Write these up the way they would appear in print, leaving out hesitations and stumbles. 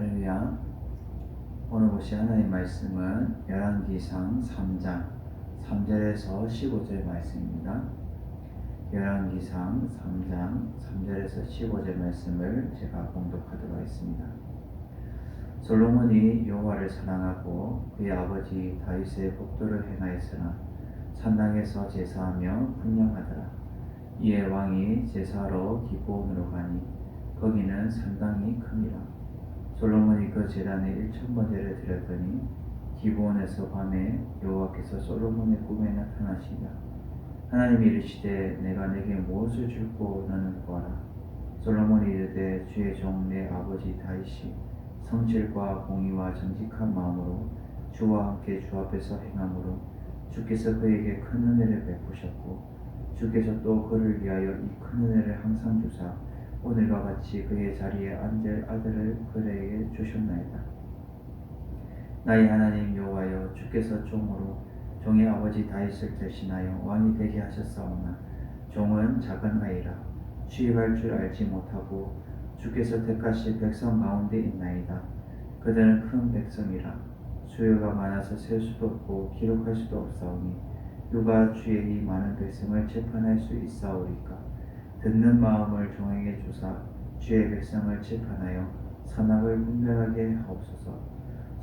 할렐루야. 오늘 보실 하나님의 말씀은 열왕기상 3장 3절에서 15절 말씀입니다. 열왕기상 3장 3절에서 15절 말씀을 제가 봉독하도록 하겠습니다. 솔로몬이 여호와를 사랑하고 그의 아버지 다윗의 법도를 행하였으나 산당에서 제사하며 분향하더라. 이에 왕이 제사하러 기브온으로 가니 거기는 산당이 크니라. 솔로몬이 그 제단에 1000번제를 드렸더니 기브온에서 밤에 여호와께서 솔로몬의 꿈에 나타나시니라. 하나님이 이르시되 내가 내게 무엇을 줄고 너는 구하라. 솔로몬이 이르되 주의 종 내 아버지 다윗이 성실과 공의와 정직한 마음으로 주와 함께 주 앞에서 행함으로 주께서 그에게 큰 은혜를 베푸셨고 주께서 또 그를 위하여 이 큰 은혜를 항상 주사 오늘과 같이 그의 자리에 앉을 아들을 그에게 주셨나이다. 나의 하나님 여호와여, 주께서 종으로 종의 아버지 다윗을 대신하여 왕이 되게 하셨사오나 종은 작은 아이라 취입할 줄 알지 못하고 주께서 택하신 백성 가운데 있나이다. 그들은 큰 백성이라 수요가 많아서 셀 수도 없고 기록할 수도 없사오니 누가 주의 이 많은 백성을 재판할 수 있사오리까. 듣는 마음을 종에게 주사 주의 백성을 재판하여 선악을 분별하게 하옵소서.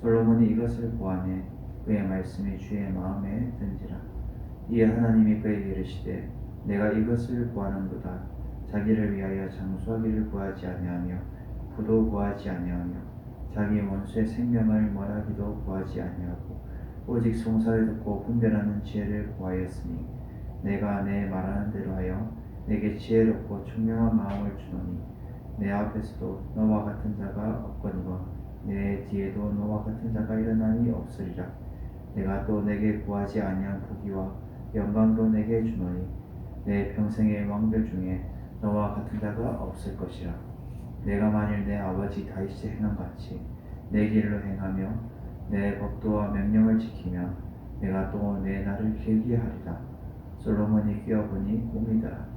솔로몬이 이것을 보아내 그의 말씀이 주의 마음에 든지라. 이에 하나님이 그에게 이르시되 내가 이것을 구하는도다. 자기를 위하여 장수하기를 구하지 아니하며 부도 구하지 아니하며 자기 원수의 생명을 멀하기도 구하지 아니하고 오직 송사를 듣고 분별하는 지혜를 구하였으니 내가 내 말하는 대로 하여 내게 지혜롭고 총명한 마음을 주노니 내 앞에서도 너와 같은 자가 없거니와 내 뒤에도 너와 같은 자가 일어나니 없으리라. 내가 또 내게 구하지 아니한 부귀와 영광도 내게 주노니 내 평생의 왕들 중에 너와 같은 자가 없을 것이라. 내가 만일 내 아버지 다윗이 행함같이 내 길로 행하며 내 법도와 명령을 지키면 내가 또 내 날을 길게 하리라. 솔로몬이 깨어보니 꿈이더라.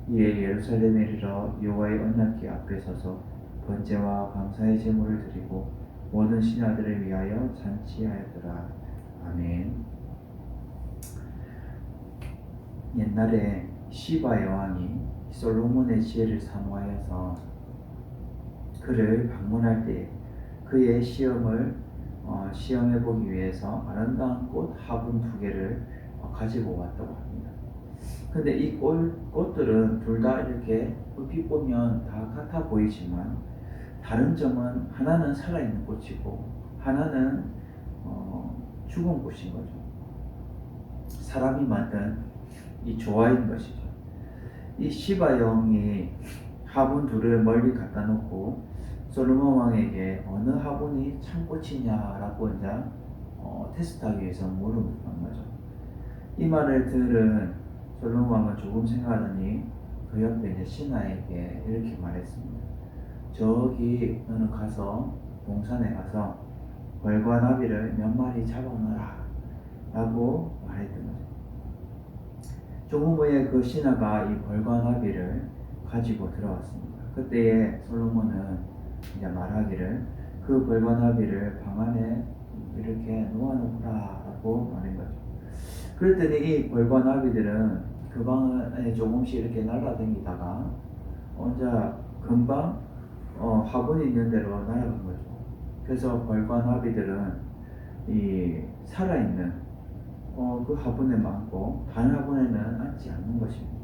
이에 예루살렘에 이르러 여호와의 언약궤 앞에 서서 번제와 감사의 제물을 드리고 모든 신하들을 위하여 잔치하였더라. 아멘. 옛날에 시바 여왕이 솔로몬의 지혜를 사모하여서 그를 방문할 때 그의 시험해 보기 위해서 아름다운 꽃 화분 2개를 가지고 왔다고 합니다. 근데 이 꽃들은 둘 다 이렇게 얼핏 보면 다 같아 보이지만 다른 점은 하나는 살아있는 꽃이고 하나는 죽은 꽃인 거죠. 사람이 만든 이 조화인 것이죠. 이 시바 여왕이 화분 2를 멀리 갖다 놓고 솔로몬 왕에게 어느 화분이 참꽃이냐라고 이제 테스트하기 위해서 물어보는 거죠. 이 말을 들은 솔로몬 왕은 조금 생각하더니 그 옆에 이제 신하에게 이렇게 말했습니다. 저기 너는 가서 동산에 가서 벌과 나비를 몇 마리 잡아놓으라 라고 말했던 거죠. 조금 후에 그 신하가 이 벌과 나비를 가지고 들어왔습니다. 그때에 솔로몬은 이제 말하기를 그 벌과 나비를 방 안에 이렇게 놓아놓으라 라고 말한 거죠. 그랬더니 이 벌과 나비들은 그 방 안에 조금씩 이렇게 날아다니다가 혼자 금방 화분이 있는 데로 날아간 거죠. 그래서 벌과 나비들은 이 살아있는 그 화분에 많고 다른 화분에는 앉지 않는 것입니다.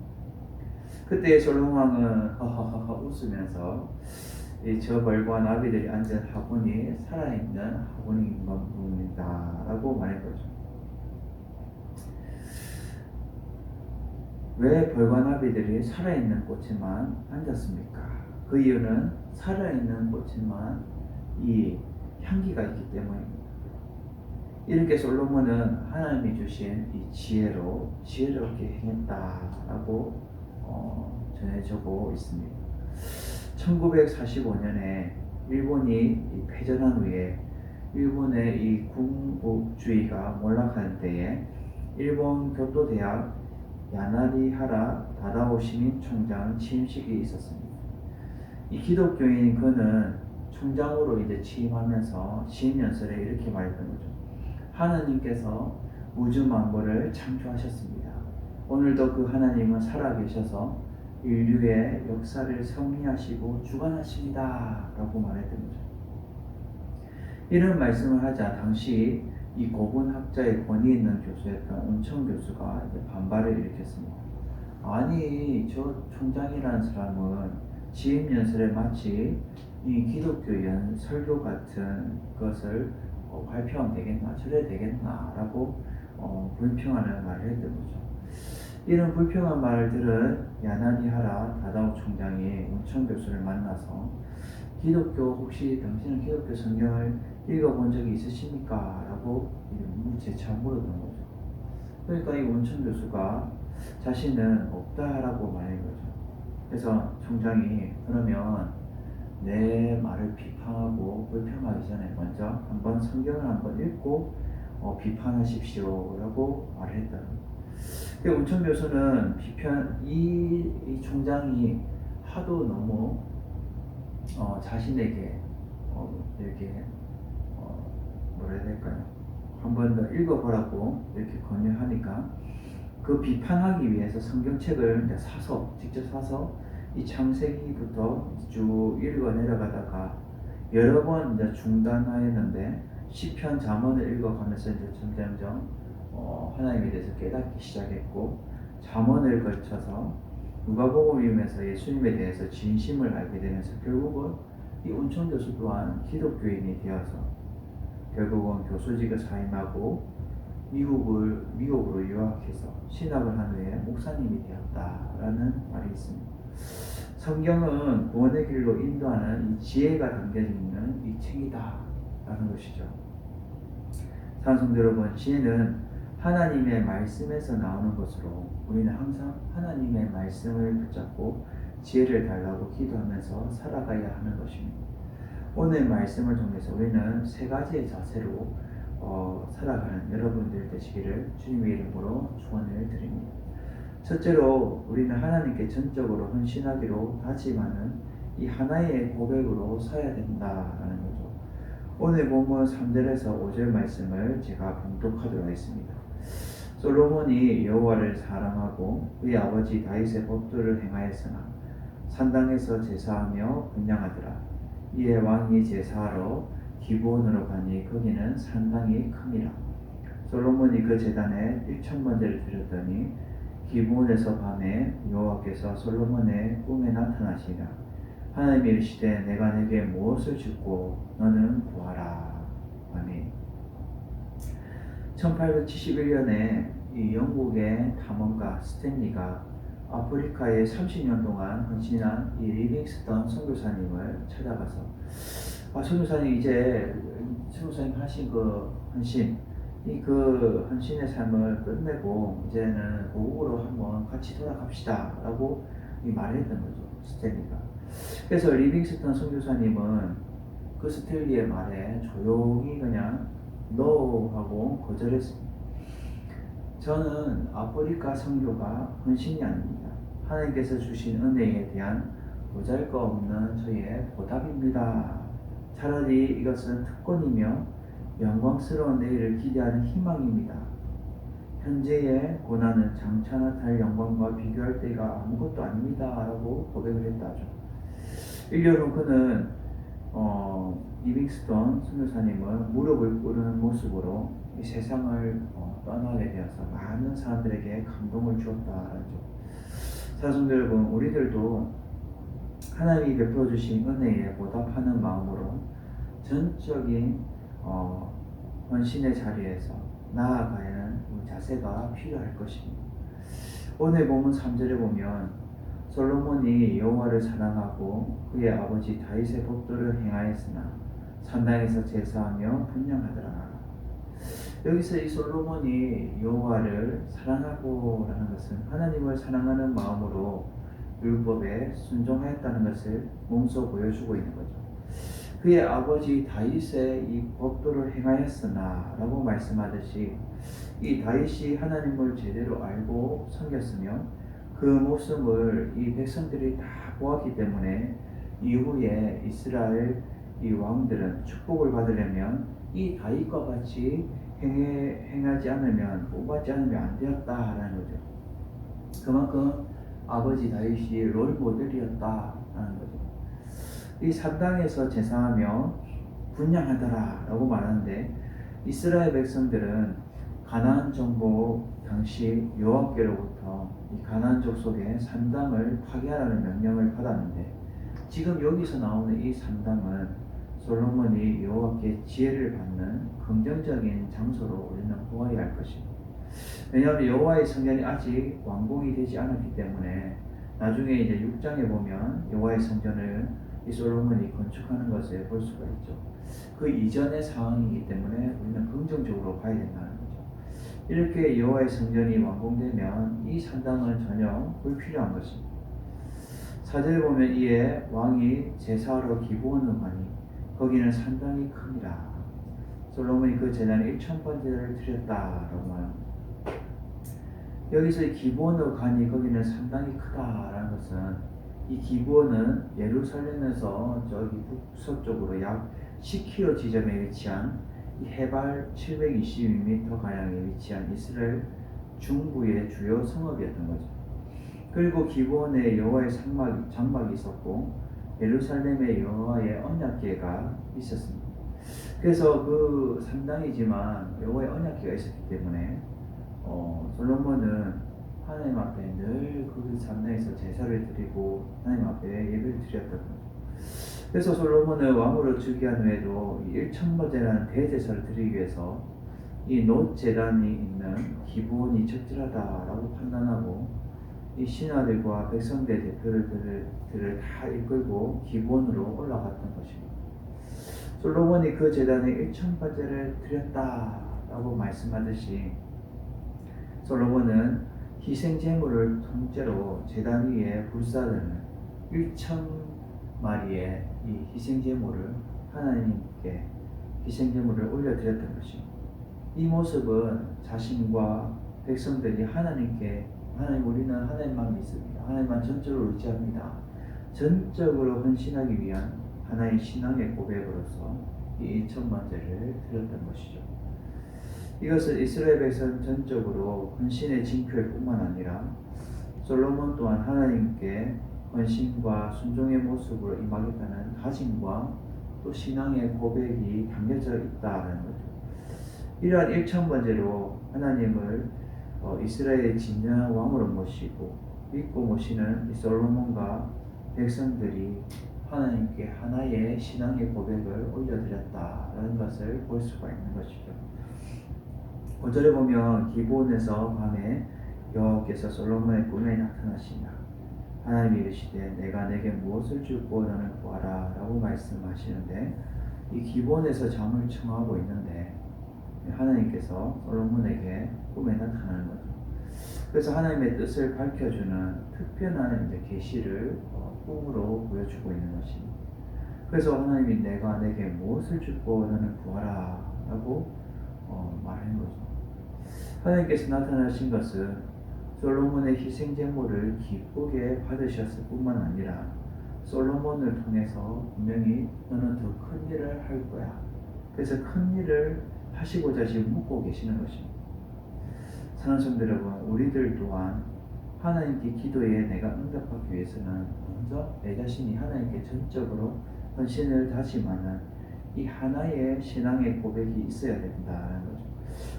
그때 솔로몬 왕은 허허허 웃으면서 저 벌과 나비들이 앉은 화분이 살아있는 화분인 겁니다 라고 말했거죠. 왜 벌과 나비들이 살아있는 꽃에만 앉았습니까? 그 이유는 살아있는 꽃에만 이 향기가 있기 때문입니다. 이렇게 솔로몬은 하나님이 주신 이 지혜로 지혜롭게 행했다라고 전해지고 있습니다. 1945년에 일본이 패전한 후에 일본의 이 군국주의가 몰락한 때에 일본 교토대학 야나리하라 다다오 시민 총장 취임식이 있었습니다. 이 기독교인 그는 총장으로 이제 취임하면서 시임연설에 이렇게 말했던 거죠. 하나님께서 우주 만물을 창조하셨습니다. 오늘도 그 하나님은 살아계셔서 인류의 역사를 섭리하시고 주관하십니다. 라고 말했던 거죠. 이런 말씀을 하자 당시 이 고분학자의 권위 있는 교수였던 온청 교수가 이제 반발을 일으켰습니다. 아니, 저 총장이라는 사람은 취임연설에 마치 이 기독교 설교 같은 것을 발표하면 되겠나, 저래야 되겠나 라고 불평하는 말을 했던 거죠. 이런 불평한 말을 들은 야나니하라 다다오 총장이 온청 교수를 만나서 기독교 혹시 당신은 기독교 성경을 읽어본 적이 있으십니까? 라고 재차 물었던 거죠. 그러니까 이 온천 교수가 자신은 없다라고 말한 거죠. 그래서 총장이 그러면 내 말을 비판하고 불평하기 전에 먼저 한번 성경을 한번 읽고 비판하십시오 라고 말을 했다. 온천 교수는 이 총장이 하도 너무 자신에게 이렇게 뭐라 해야 될까요? 한 번 더 읽어보라고 이렇게 권유하니까 그 비판하기 위해서 성경책을 이제 직접 사서 이 창세기부터 쭉 읽어 내려가다가 여러 번 이제 중단하였는데 시편 잠언을 읽어가면서 이제 점점점 하나님에 대해서 깨닫기 시작했고 잠언을 거쳐서 누가복음이면서 예수님에 대해서 진심을 알게 되면서 결국은 이 온천 교수 또한 기독교인이 되어서 결국은 교수직을 사임하고 미국으로 유학해서 신학을 한 후에 목사님이 되었다라는 말이 있습니다. 성경은 구원의 길로 인도하는 이 지혜가 담겨져 있는 이 책이다라는 것이죠. 사랑하는 여러분, 지혜는 하나님의 말씀에서 나오는 것으로 우리는 항상 하나님의 말씀을 붙잡고 지혜를 달라고 기도하면서 살아가야 하는 것입니다. 오늘 말씀을 통해서 우리는 세 가지의 자세로 살아가는 여러분들 되시기를 주님의 이름으로 축원을 드립니다. 첫째로 우리는 하나님께 전적으로 헌신하기로 다짐하는 이 하나의 고백으로 서야 된다라는 거죠. 오늘 본문 3절에서 5절 말씀을 제가 봉독하도록 하겠습니다. 솔로몬이 여호와를 사랑하고 그의 아버지 다윗의 법도를 행하였으나 산당에서 제사하며 분향하더라. 이에 왕이 제사하러 기브온으로 가니 거기는 산당이 큼이라. 솔로몬이 그 제단에 1,000번제를 드렸더니 기브온에서 밤에 여호와께서 솔로몬의 꿈에 나타나시니라. 하나님이 이르시되 내가 내게 무엇을 줍고 너는 구하라. 아멘. 1871년에 이 영국의 탐험가 스탠리가 아프리카에 30년 동안 헌신한 이 리빙스턴 선교사님을 찾아가서 선교사님 이제 선교사님 하신 그 헌신 그 헌신의 삶을 끝내고 이제는 고국으로 한번 같이 돌아갑시다 라고 말했던 거죠, 스탠리가. 그래서 리빙스턴 선교사님은 그 스탠리의 말에 조용히 그냥 no 하고 거절했습니다. 저는 아프리카 선교가 헌신이 아닙니다. 하나님께서 주신 은혜에 대한 보잘것없는 저의 보답입니다. 차라리 이것은 특권이며 영광스러운 내일을 기대하는 희망입니다. 현재의 고난은 장차 나타날 영광과 비교할 때가 아무것도 아닙니다. 라고 고백을 했다죠. 1년 후 그는 리빙스턴 선교사님을 무릎을 꿇는 모습으로 이 세상을 떠나게 되어서 많은 사람들에게 감동을 주었다라죠. 사랑하는 여러분, 우리들도 하나님이 베풀어 주신 은혜에 보답하는 마음으로 전적인 헌신의 자리에서 나아가야 하는 자세가 필요할 것입니다. 오늘 본문 3절에 보면 솔로몬이 여호와를 사랑하고 그의 아버지 다윗의 법도를 행하였으나 산당에서 제사하며 분향하더라. 여기서 이 솔로몬이 여호와를 사랑하고라는 것은 하나님을 사랑하는 마음으로 율법에 순종하였다는 것을 몸소 보여주고 있는 거죠. 그의 아버지 다윗의 이 법도를 행하였으나 라고 말씀하듯이 이 다윗이 하나님을 제대로 알고 섬겼으며 그 모습을 이 백성들이 다 보았기 때문에 이후에 이스라엘 이 왕들은 축복을 받으려면 이 다윗과 같이 행하지 않으면 복받지 않으면 안 되었다라는 거죠. 그만큼 아버지 다윗이 롤 모델이었다라는 거죠. 이 산당에서 제사하며 분향하더라라고 말하는데 이스라엘 백성들은 가나안 정복 당시 여호와께로부터 이 가나안 족속의 산당을 파괴하라는 명령을 받았는데 지금 여기서 나오는 이 산당은 솔로몬이 여호와께 지혜를 받는 긍정적인 장소로 우리는 보아야 할 것입니다. 왜냐하면 여호와의 성전이 아직 완공이 되지 않았기 때문에 나중에 이제 6장에 보면 여호와의 성전을 이 솔로몬이 건축하는 것을 볼 수가 있죠. 그 이전의 상황이기 때문에 우리는 긍정적으로 봐야 된다는 거죠. 이렇게 여호와의 성전이 완공되면 이 산당은 전혀 불필요한 것입니다. 4절에 보면 이에 왕이 제사하러 기브온으로 가니 거기는 산당이 크니라. 솔로몬이 그 제단에 1000번제를 드렸다라고 말합니다. 여기서 기브온으로 가니 거기는 산당이 크다라는 것은 이 기브온은 예루살렘에서 저기 북서쪽으로 약 10km 지점에 위치한 이 해발 722m 가량에 위치한 이스라엘 중부의 주요 성읍이었던 거죠. 그리고 기브온에 여호와의 장막이 있었고 예루살렘에 여호와의 언약궤가 있었습니다. 그래서 그 산당이지만 여호와의 언약궤가 있었기 때문에 솔로몬은 하나님 앞에 늘 그 산당에서 제사를 드리고 하나님 앞에 예배를 드렸던 거죠. 그래서 솔로몬은 왕으로 즉위한 후에도 1000번제라는 대제사를 드리기 위해서 이 놋 제단이 있는 기브온이 적절하다라고 판단하고 이 신하들과 백성대 대표들을 다 이끌고 기브온으로 올라갔던 것입니다. 솔로몬이 그 제단에 1000번제를 드렸다라고 말씀하듯이 솔로몬은 희생제물을 통째로 제단 위에 불사르는 1000마리의 이 희생제물을 하나님께 희생제물을 올려드렸던 것입니다. 이 모습은 자신과 백성들이 하나님 우리는 하나님만 믿습니다. 하나님만 전적으로 의지합니다. 전적으로 헌신하기 위한 하나의 신앙의 고백으로서 이 1000번제를 드렸던 것이죠. 이것은 이스라엘 백성 전적으로 헌신의 징표일 뿐만 아니라 솔로몬 또한 하나님께 헌신과 순종의 모습으로 임하겠다는 다짐과 또 신앙의 고백이 담겨져 있다는 거죠. 이러한 1000번제로 하나님을 이스라엘의 진정한 왕으로 모시고 믿고 모시는 이 솔로몬과 백성들이 하나님께 하나의 신앙의 고백을 올려드렸다라는 것을 볼 수가 있는 것이죠. 5절에 보면 기브온에서 밤에 여호와께서 솔로몬의 꿈에 나타나시니라. 하나님이 이르시되 내가 내게 무엇을 주고 너는 구하라 라고 말씀하시는데 이 기브온에서 잠을 청하고 있는데 하나님께서 솔로몬에게 꿈에 나타나는 거죠. 그래서 하나님의 뜻을 밝혀주는 특별한 계시를 꿈으로 보여주고 있는 것입니다. 그래서 하나님이 내가 내게 무엇을 주고 너는 구하라 라고 말한 거죠. 하나님께서 나타나신 것은 솔로몬의 희생제물을 기쁘게 받으셨을 뿐만 아니라 솔로몬을 통해서 분명히 너는 더 큰 일을 할 거야. 그래서 큰 일을 하시고자 지금 묻고 계시는 것입니다. 사랑하는 성도 여러분, 우리들 또한 하나님께 기도에 내가 응답하기 위해서는 먼저 내 자신이 하나님께 전적으로 헌신을 다짐하는 이 하나의 신앙의 고백이 있어야 된다는 거죠.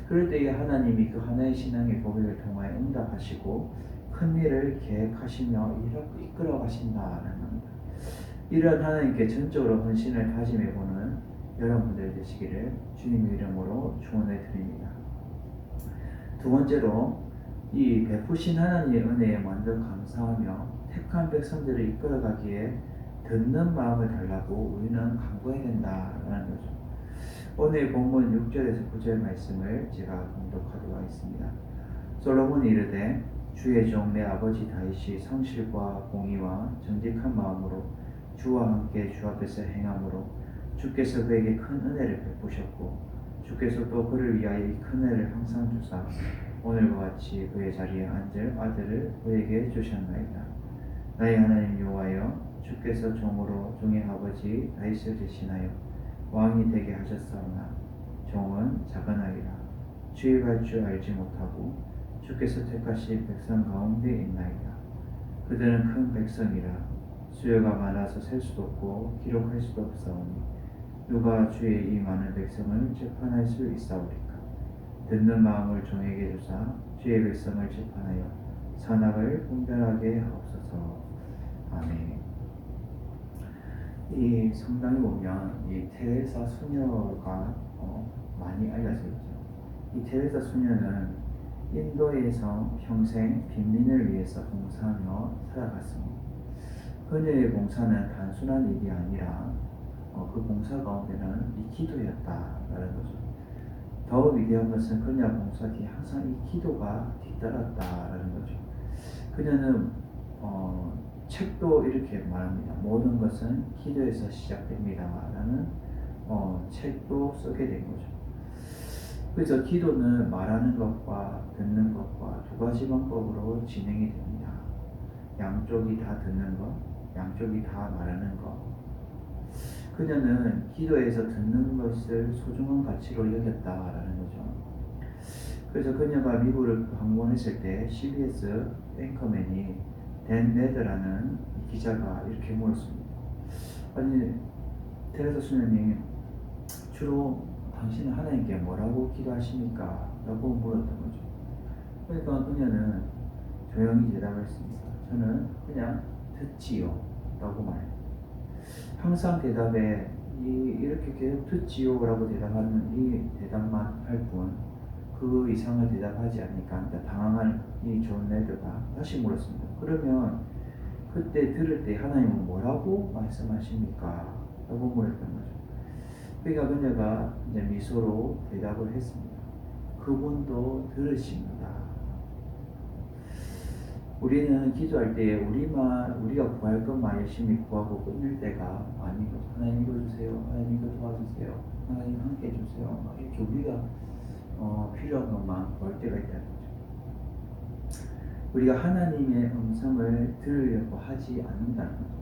그럴 때에 하나님이 그 하나의 신앙의 고백을 통하여 응답하시고 큰 일을 계획하시며 이끌어 가신다는 겁니다. 이러한 하나님께 전적으로 헌신을 다짐해보는 여러분들 되시기를 주님의 이름으로 축원해 드립니다. 두 번째로 이 베푸신 하나님의 은혜에 먼저 감사하며 택한 백성들을 이끌어가기에 듣는 마음을 달라고 우리는 간구해야 된다라는 거죠. 오늘 본문 6절에서 9절 말씀을 제가 봉독하도록 하겠습니다. 솔로몬이 이르되 주의 종 내 아버지 다윗이 성실과 공의와 정직한 마음으로 주와 함께 주 앞에서 행함으로 주께서 그에게 큰 은혜를 베푸셨고 주께서 또 그를 위하여 이 큰 은혜를 항상 주사 오늘과 같이 그의 자리에 앉을 아들을 그에게 주셨나이다. 나의 하나님 여호와여 주께서 종으로 종의 아버지 다윗을 대신하여 왕이 되게 하셨사오나 종은 작은 아이라 주의할 줄 알지 못하고 주께서 택하신 백성 가운데 있나이다. 그들은 큰 백성이라 수요가 많아서 셀 수도 없고 기록할 수도 없사오니 누가 주의 이 많은 백성을 재판할 수 있사오리까. 듣는 마음을 종에게 주사 주의 백성을 재판하여 선악을 분별하게 하옵소서. 아멘. 이 성당에 보면 이 테레사 수녀가 많이 알려져 있죠. 이 테레사 수녀는 인도에서 평생 빈민을 위해서 봉사하며 살아갔습니다. 그녀의 봉사는 단순한 일이 아니라 그 봉사 가운데는 이 기도였다라는 거죠. 더 위대한 것은 그녀 봉사 뒤에 항상 이 기도가 뒤따랐다라는 거죠. 그녀는 책도 이렇게 말합니다. 모든 것은 기도에서 시작됩니다라는 책도 쓰게 된 거죠. 그래서 기도는 말하는 것과 듣는 것과 두 가지 방법으로 진행이 됩니다. 양쪽이 다 듣는 것, 양쪽이 다 말하는 것. 그녀는 기도에서 듣는 것을 소중한 가치로 여겼다라는 거죠. 그래서 그녀가 미국을 방문했을 때 CBS 앵커맨이 댄 레드라는 기자가 이렇게 물었습니다. 아니, 테레사 수녀님, 주로 당신은 하나님께 뭐라고 기도하십니까? 라고 물었던 거죠. 그러니까 그녀는 조용히 대답했습니다. 저는 그냥 듣지요 라고 말했습니다. 항상 대답에 이렇게 계속 듣지요 라고 대답하는 이 대답만 할 뿐 그 이상을 대답하지 않으니까 당황한 이 존 레드가 다시 물었습니다. 그러면 그때 들을 때 하나님은 뭐라고 말씀하십니까? 라고 물었던 거죠. 그러니까 그녀가 이제 미소로 대답을 했습니다. 그분도 들으십니다. 우리는 기도할 때 우리가 구할 것만 열심히 구하고 끝낼 때가 아닌 거죠. 하나님 이거 주세요. 하나님 이거 도와주세요. 하나님 함께 해주세요. 이렇게 우리가 필요한 것만 구할 때가 있다는 거죠. 우리가 하나님의 음성을 들으려고 하지 않는다는 거죠.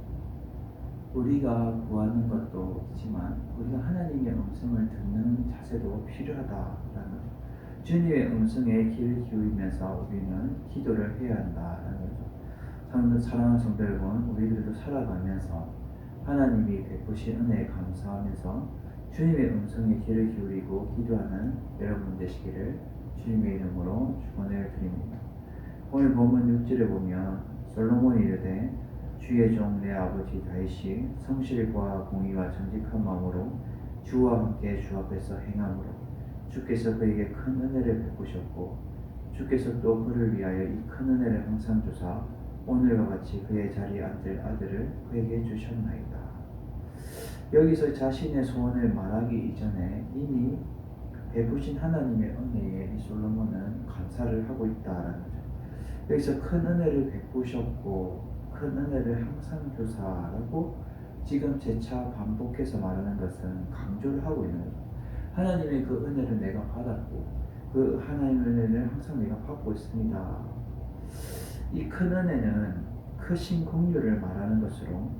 우리가 구하는 것도 있지만 우리가 하나님의 음성을 듣는 자세도 필요하다라는 거죠. 주님의 음성에 귀를 기울이면서 우리는 기도를 해야 한다라는 거죠. 사랑하는 성도 여러분, 우리들도 살아가면서 하나님이 베푸신 은혜에 감사하면서 주님의 음성에 귀를 기울이고 기도하는 여러분 되시기를 주님의 이름으로 축원을 드립니다. 오늘 본문 6절에 보면 솔로몬이 이르되 주의 종 내 아버지 다윗이 성실과 공의와 정직한 마음으로 주와 함께 주 앞에서 행함으로 주께서 그에게 큰 은혜를 베푸셨고 주께서 또 그를 위하여 이 큰 은혜를 항상 주사 오늘과 같이 그의 자리에 앉을 아들을 그에게 주셨나이다. 여기서 자신의 소원을 말하기 이전에 이미 베푸신 하나님의 은혜에 이 솔로몬은 감사를 하고 있다라는 거죠. 여기서 큰 은혜를 베푸셨고 큰 은혜를 항상 주사라고 지금 재차 반복해서 말하는 것은 강조를 하고 있는 거죠. 하나님의 그 은혜를 내가 받았고 그 하나님의 은혜를 항상 내가 받고 있습니다. 이 큰 은혜는 크신 긍휼을 말하는 것으로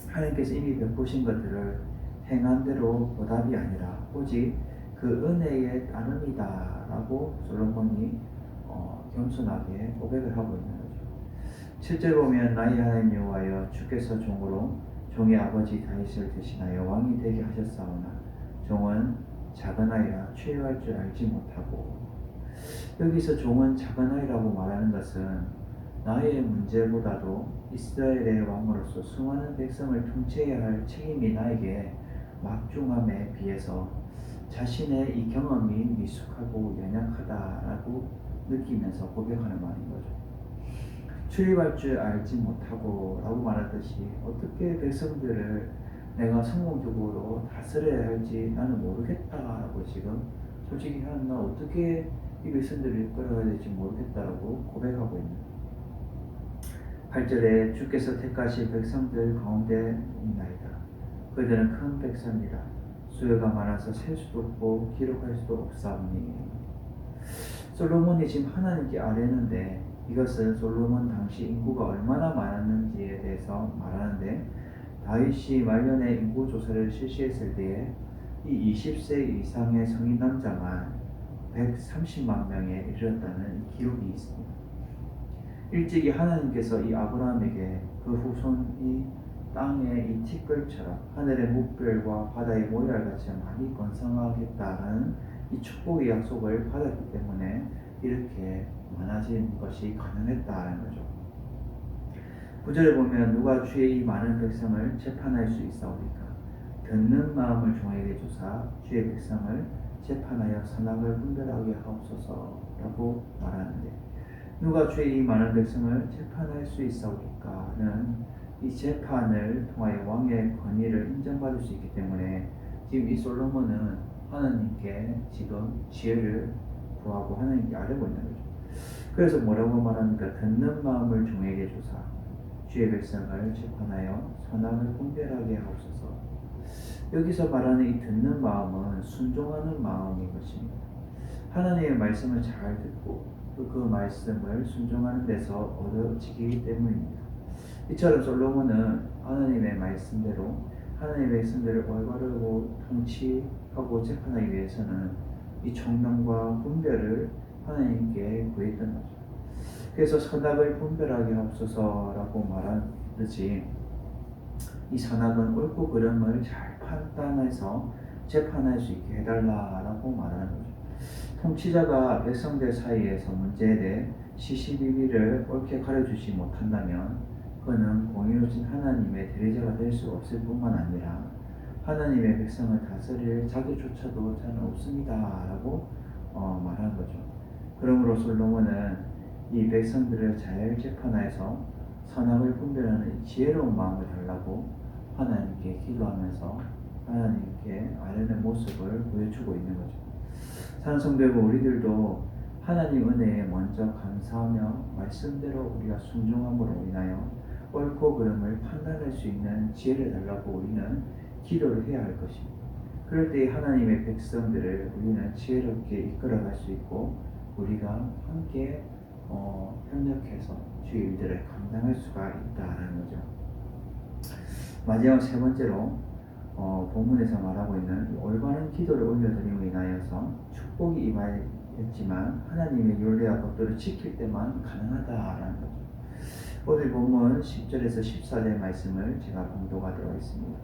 하나님께서 이미 베푸신 것들을 행한 대로 보답이 아니라 오직 그 은혜의 따름이다라고 솔로몬이 겸손하게 고백을 하고 있는 거죠. 7절 보면 나의 하나님 여호와여 주께서 종으로 종의 아버지 다윗을 대신하여 왕이 되게 하셨사오나 종은 작은 아이라 취할 줄 알지 못하고. 여기서 종은 작은 아이라고 말하는 것은 나의 문제보다도 이스라엘의 왕으로서 수많은 백성을 통치해야 할 책임이 나에게 막중함에 비해서 자신의 이 경험이 미숙하고 연약하다라고 느끼면서 고백하는 말인 거죠. 출입할 줄 알지 못하고 라고 말하듯이 어떻게 백성들을 내가 성공적으로 다스려야 할지 나는 모르겠다라고 지금 솔직히 나 어떻게 이 백성들을 이끌어야 될지 모르겠다라고 고백하고 있는 거예요. 8절에 주께서 택하신 백성들 가운데 있나이다. 그들은 큰 백성이라 수요가 많아서 셀 수도 없고 기록할 수도 없사오니. 솔로몬이 지금 하나님께 아뢰는데 이것은 솔로몬 당시 인구가 얼마나 많았는지에 대해서 말하는데, 다윗이 말년에 인구 조사를 실시했을 때에 이 20세 이상의 성인 남자만 130만 명에 이르렀다는 기록이 있습니다. 일찍이 하나님께서 이 아브라함에게 그 후손이 땅의 이 티끌처럼 하늘의 묵별과 바다의 모래알같이 많이 번성하겠다라는 이 축복의 약속을 받았기 때문에 이렇게 많아진 것이 가능했다는 거죠. 9절에 보면 누가 주의 이 많은 백성을 재판할 수 있사오리까? 듣는 마음을 종에게 주사 주의 백성을 재판하여 선악을 분별하게 하옵소서라고 말하는데, 누가 주의 이 많은 백성을 재판할 수 있사오리까는 이 재판을 통하여 왕의 권위를 인정받을 수 있기 때문에 지금 이 솔로몬은 하나님께 지금 지혜를 구하고 하나님께 아뢰고 있는 거죠. 그래서 뭐라고 말합니까? 듣는 마음을 종에게 주사 주의 백성을 재판하여 선악을 분별하게 하옵소서. 여기서 말하는 이 듣는 마음은 순종하는 마음인 것입니다. 하나님의 말씀을 잘 듣고 또 그 말씀을 순종하는 데서 얻어지기 때문입니다. 이처럼 솔로몬은 하나님의 말씀대로 하나님의 백성들을 올바르고 통치하고 재판하기 위해서는 이 총명과 분별을 하나님께 구했던 거죠. 그래서 선악을 분별하게 하옵소서라고 말하듯이 이 선악은 옳고 그름을 잘 판단해서 재판할 수 있게 해달라라고 말하는 거죠. 통치자가 백성들 사이에서 문제에 대해 시시비비를 옳게 가르치지 못한다면 그는 공의로우신 하나님의 대리자가 될 수 없을 뿐만 아니라 하나님의 백성을 다스릴 자기조차도 저는 없습니다 라고 말하는 거죠. 그러므로 솔로몬은 이 백성들을 잘 재판해서 선악을 분별하는 지혜로운 마음을 달라고 하나님께 기도하면서 하나님께 아뢰는 모습을 보여주고 있는 거죠. 찬송되고 우리들도 하나님 은혜에 먼저 감사하며 말씀대로 우리가 순종함으로 인하여 옳고 그름을 판단할 수 있는 지혜를 달라고 우리는 기도를 해야 할 것입니다. 그럴 때 하나님의 백성들을 우리는 지혜롭게 이끌어갈 수 있고 우리가 함께 협력해서 주의 일들을 감당할 수가 있다는 거죠. 마지막 세 번째로 본문에서 말하고 있는 올바른 기도를 올려드림으로 인하여서 축복이 임하였지만 하나님의 율례와 법도를 지킬 때만 가능하다라는 거죠. 오늘 본문 10절에서 14절 말씀을 제가 봉독하도록 하겠습니다.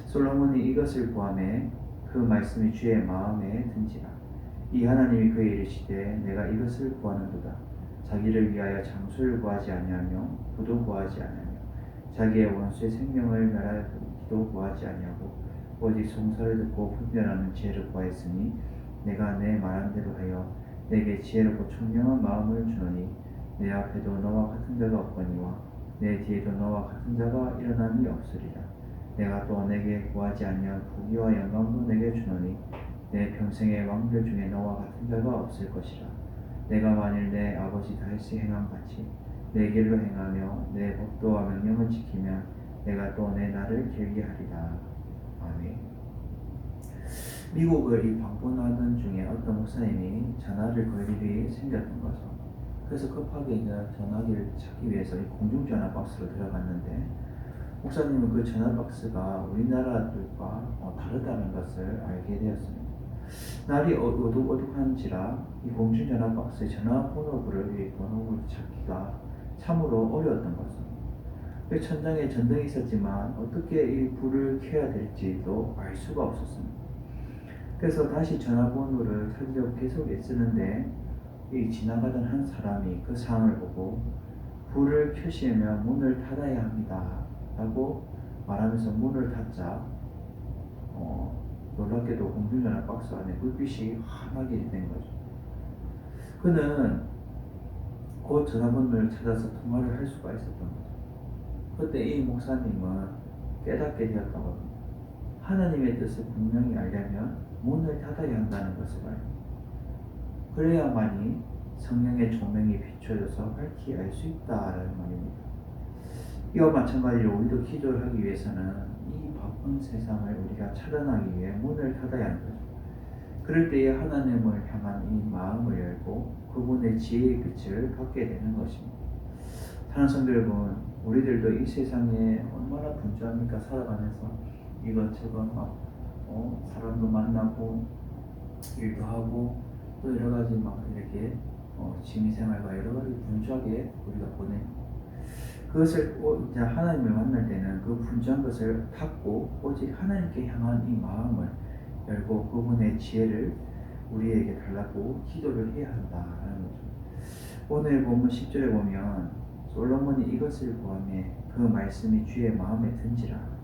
솔로몬이 이것을 구하매 그 말씀이 주의 마음에 든지라. 이 하나님이 그에 이르시되 내가 이것을 구하는도다. 자기를 위하여 장수를 구하지 아니하며 부도 구하지 아니하며 자기의 원수의 생명을 멸하기도 구하지 아니하고 오직 송사를 듣고 분별하는 지혜를 구하였으니 내가 내 말한 대로 하여 내게 지혜롭고 총명한 마음을 주노니 내 앞에도 너와 같은 자가 없거니와 내 뒤에도 너와 같은 자가 일어남이 없으리라. 내가 또 내게 구하지 아니한 부귀와 영광도 내게 주노니 내 평생의 왕들 중에 너와 같은 자가 없을 것이라. 내가 만일 내 아버지 다윗이 행함같이 내 길로 행하며 내 법도와 명령을 지키면 내가 또 내 날을 길게 하리라. 아멘. 미국을 이 방문하던 중에 어떤 목사님이 전화를 걸 일이 생겼던 거죠. 그래서 급하게 전화기를 찾기 위해서 이 공중전화 박스로 들어갔는데 목사님은 그 전화 박스가 우리나라들과 다르다는 것을 알게 되었습니다. 날이 어둑어둑한지라 이 공중전화 박스의 전화번호부를 찾기가 참으로 어려웠던 것입니다. 천장에 전등이 있었지만 어떻게 이 불을 켜야 될지도 알 수가 없었습니다. 그래서 다시 전화번호를 찾으려고 계속 애쓰는데 이 지나가던 한 사람이 그 상황을 보고 불을 켜시면 문을 닫아야 합니다 라고 말하면서 문을 닫자 놀랍게도 공중전화 박스 안에 불빛이 환하게 된 거죠. 그는 그 전화번호를 찾아서 통화를 할 수가 있었던 거죠. 그때 이 목사님은 깨닫게 되었다고 합니다. 하나님의 뜻을 분명히 알려면 문을 닫아야 한다는 것을 알고 그래야만이 성령의 조명이 비춰져서 밝히 알 수 있다라는 말입니다. 이와 마찬가지로 우리도 기도를 하기 위해서는 이 바쁜 세상을 우리가 차단하기 위해 문을 닫아야 하는 거죠. 그럴 때에 하나님을 향한 이 마음을 열고 그분의 지혜의 빛을 받게 되는 것입니다. 사랑하는 성도 여러분, 우리들도 이 세상에 얼마나 분주합니까? 살아가면서 이것저것 막 사람도 만나고 일도 하고 또 여러 가지 막 이렇게 취미생활과 여러 가지 분주하게 우리가 보냅니다. 그것을 이제 하나님을 만날 때는 그 분주한 것을 닫고 오직 하나님께 향한 이 마음을 열고 그분의 지혜를 우리에게 달라고 기도를 해야 한다라는 거죠. 오늘 본문 10절에 보면 솔로몬이 이것을 구하매 그 말씀이 주의 마음에 든지라.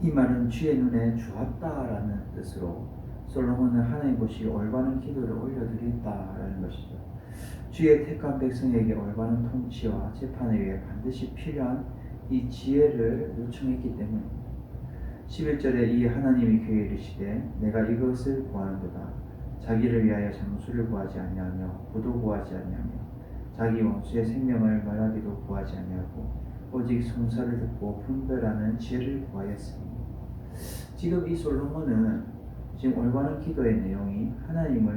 이 말은 주의 눈에 좋았다라는 뜻으로 솔로몬은 하나님 보시 올바른 기도를 올려드렸다라는 것이죠. 주의 택한 백성에게 올바른 통치와 재판을 위해 반드시 필요한 이 지혜를 요청했기 때문입니다. 11절에 이 하나님이 그에게 이르시되 내가 이것을 구하는도다. 자기를 위하여 장수를 구하지 아니하며 부도 구하지 아니하며 자기 원수의 생명을 멸하기도 구하지 아니하고 오직 송사를 듣고 분별하는 지혜를 구하였습니다. 지금 이 솔로몬은 지금 올바른 기도의 내용이 하나님이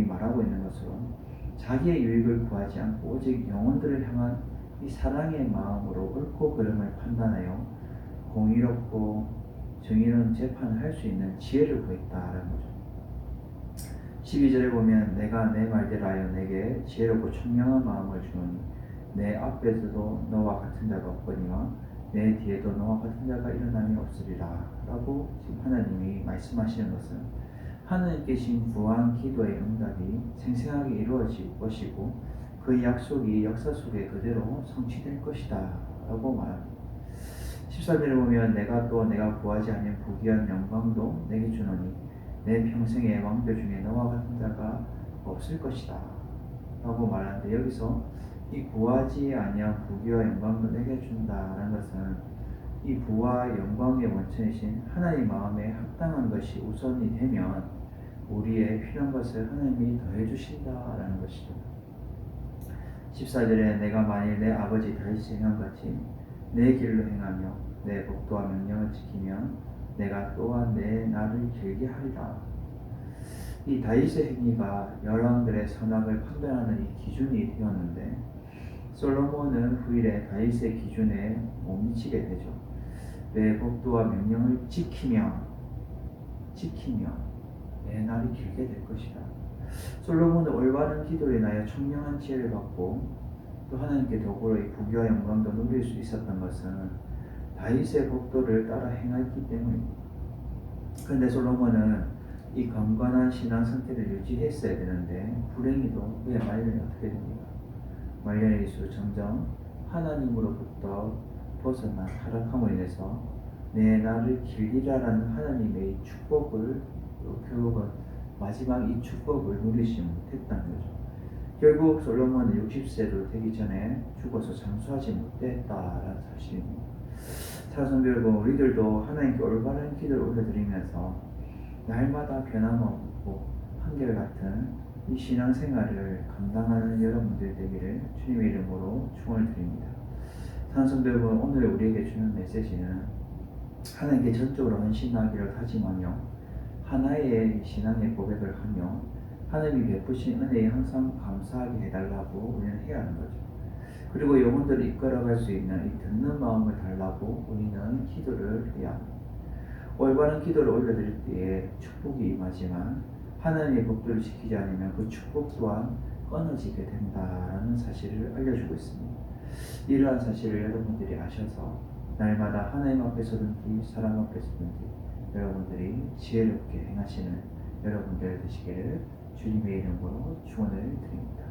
말하고 있는 것처럼 자기의 유익을 구하지 않고 오직 영혼들을 향한 이 사랑의 마음으로 옳고 그름을 판단하여 공의롭고 정의로운 재판을 할 수 있는 지혜를 구했다라는 거죠. 12절에 보면 내가 내 말대로 하여 내게 지혜롭고 청명한 마음을 주노니 내 앞에서도 너와 같은 자가 없거니와 내 뒤에도 너와 같은 자가 일어남이 없으리라 라고 지금 하나님이 말씀하시는 것은 하나님께 신 구한 기도의 응답이 생생하게 이루어질 것이고 그 약속이 역사 속에 그대로 성취될 것이다 라고 말합니다. 13절에 보면 내가 구하지 아니한 부귀한 영광도 내게 주노니 내 평생의 왕들 중에 너와 같은 자가 없을 것이다 라고 말하는데, 여기서 이 구하지 아니한 부귀와 영광도 내게 준다라는 것은 이 부와 영광의 원천이신 하나님 마음에 합당한 것이 우선이 되면 우리의 필요한 것을 하나님이 더해 주신다라는 것이죠. 14절에 내가 만일 내 아버지 다윗이 행함같이 내 길로 행하며 내 법도와 명령을 지키면 내가 또한 내 날을 길게 하리라. 이 다윗의 행위가 열왕들의 선악을 판단하는 이 기준이 되었는데 솔로몬은 후일에 다윗의 기준에 못 미치게 되죠. 내 법도와 명령을 지키면 내 날이 길게 될 것이다. 솔로몬은 올바른 기도로 인하여 청명한 지혜를 받고 또 하나님께 더불어 이 부귀와 영광도 누릴 수 있었던 것은 다윗의 법도를 따라 행했기 때문입니다. 그런데 솔로몬은 이 건강한 신앙 상태를 유지했어야 되는데 불행히도 그의 말년이 어떻게 됩니까? 말년의 일수 점점 하나님으로부터 벗어나 타락함으로 인해서 내 날을 길리라라는 하나님의 축복을 결국은 마지막 이 축복을 누리지 못했다는 거죠. 결국 솔로몬은 60세도 되기 전에 죽어서 장수하지 못했다라는 사실입니다. 사랑하는 여러분, 우리들도 하나님께 올바른 기도를 올려드리면서 날마다 변함없고 한결같은 이 신앙생활을 감당하는 여러분들 되기를 주님의 이름으로 축원을 드립니다. 사랑하는 여러분, 오늘 우리에게 주는 메시지는 하나님께 전적으로 헌신하기를 다짐하며 하나의 신앙의 고백을 하며 하나님이 베푸신 은혜에 항상 감사하게 해달라고 우리는 해야 하는 거죠. 그리고 영혼들을 이끌어갈 수 있는 이 듣는 마음을 달라고 우리는 기도를 해야 합니다. 올바른 기도를 올려드릴 때에 축복이 임하지만 하나님의 법도를 지키지 않으면 그 축복 또한 끊어지게 된다라는 사실을 알려주고 있습니다. 이러한 사실을 여러분들이 아셔서 날마다 하나님 앞에서든지 사람 앞에서든지 여러분들이 지혜롭게 행하시는 여러분들 되시기를 주님의 이름으로 축원을 드립니다.